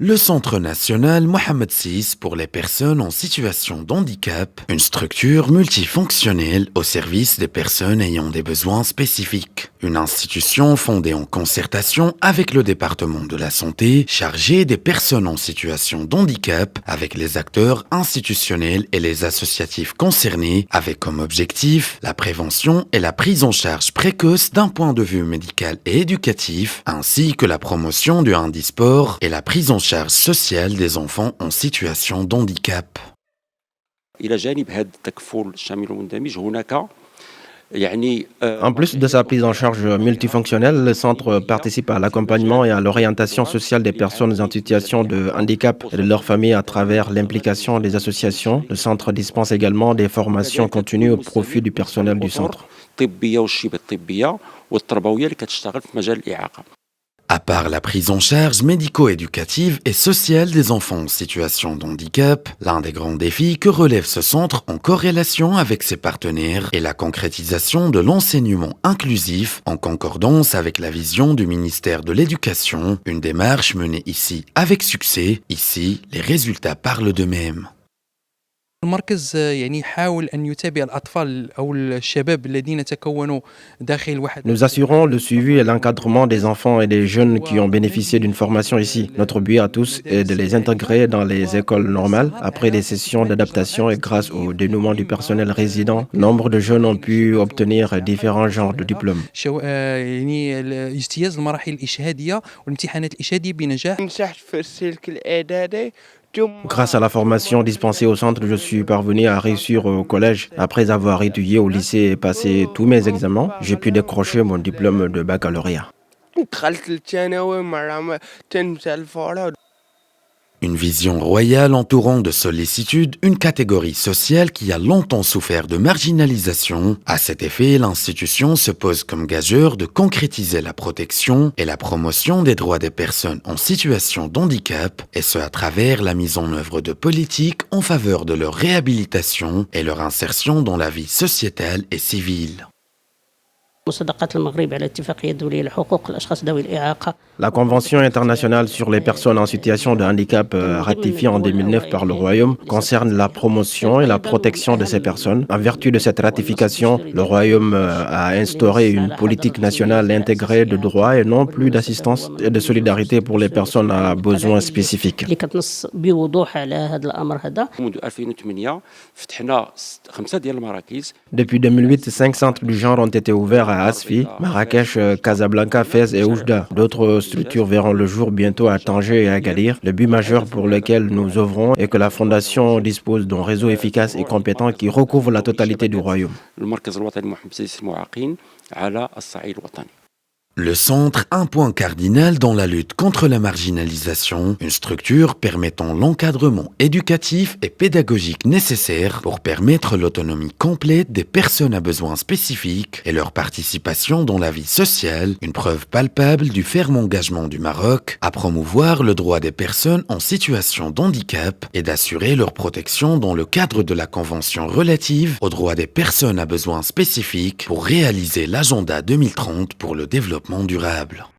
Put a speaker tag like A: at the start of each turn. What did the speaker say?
A: Le Centre national Mohamed VI pour les personnes en situation de handicap, une structure multifonctionnelle au service des personnes ayant des besoins spécifiques. Une institution fondée en concertation avec le département de la santé, chargée des personnes en situation de handicap, avec les acteurs institutionnels et les associatifs concernés, avec comme objectif la prévention et la prise en charge précoce d'un point de vue médical et éducatif, ainsi que la promotion du handisport et la prise en charge sociale des enfants en situation de handicap.
B: إلى جانب هذا التكفل الشامل والمندمج هناك
C: En plus de sa prise en charge multifonctionnelle, le centre participe à l'accompagnement et à l'orientation sociale des personnes en situation de handicap et de leurs familles à travers l'implication des associations. Le centre dispense également des formations continues au profit du personnel du centre.
B: الطبية والشبه الطبية والتربوية اللي كتشتغل في مجال الإعاقة.
A: À part la prise en charge médico-éducative et sociale des enfants en situation de handicap, l'un des grands défis que relève ce centre en corrélation avec ses partenaires est la concrétisation de l'enseignement inclusif en concordance avec la vision du ministère de l'Éducation, une démarche menée ici avec succès. Ici, les résultats parlent d'eux-mêmes.
D: المركز يحاول أن يتابع الأطفال أو الشباب الذين تكونوا داخل واحد.
C: Nous assurons le suivi et l'encadrement des enfants et des jeunes qui ont bénéficié d'une formation ici. Notre but à tous est de les intégrer dans les écoles normales après des sessions d'adaptation et grâce au dénouement du personnel résident, nombre de jeunes ont pu obtenir différents genres de diplômes.
D: اجتياز المراحل الإشهادية والامتحانات الإشهادية بنجاح.
E: نجحت في السلك الإعدادي.
C: Grâce à la formation dispensée au centre, je suis parvenu à réussir au collège. Après avoir étudié au lycée et passé tous mes examens, j'ai pu décrocher mon diplôme de baccalauréat.
E: دخلت الثانوي مرة تنسى الفورة.
A: Une vision royale entourant de sollicitude une catégorie sociale qui a longtemps souffert de marginalisation. À cet effet, l'institution se pose comme gageur de concrétiser la protection et la promotion des droits des personnes en situation de handicap, et ce à travers la mise en œuvre de politiques en faveur de leur réhabilitation et leur insertion dans la vie sociétale et civile.
C: La Convention internationale sur les personnes en situation de handicap ratifiée en 2009 par le Royaume concerne la promotion et la protection de ces personnes. En vertu de cette ratification, le Royaume a instauré une politique nationale intégrée de droits et non plus d'assistance et de solidarité pour les personnes à besoins spécifiques.
B: منذ 2008 فتحنا 5 ديال المراكز.
C: Depuis 2008, 5 centres du genre ont été ouverts à Asfi, Marrakech, Casablanca, Fès et Oujda. D'autres structures verront le jour bientôt à Tanger et à Agadir. Le but majeur pour lequel nous œuvrons est que la Fondation dispose d'un réseau efficace et compétent qui recouvre la totalité du royaume.
B: المركز الوطني محمد سيد المعاقين على الصعيد الوطني.
A: Le centre, un point cardinal dans la lutte contre la marginalisation, une structure permettant l'encadrement éducatif et pédagogique nécessaire pour permettre l'autonomie complète des personnes à besoins spécifiques et leur participation dans la vie sociale, une preuve palpable du ferme engagement du Maroc à promouvoir le droit des personnes en situation de handicap et d'assurer leur protection dans le cadre de la Convention relative aux droits des personnes à besoins spécifiques pour réaliser l'agenda 2030 pour le développement durable.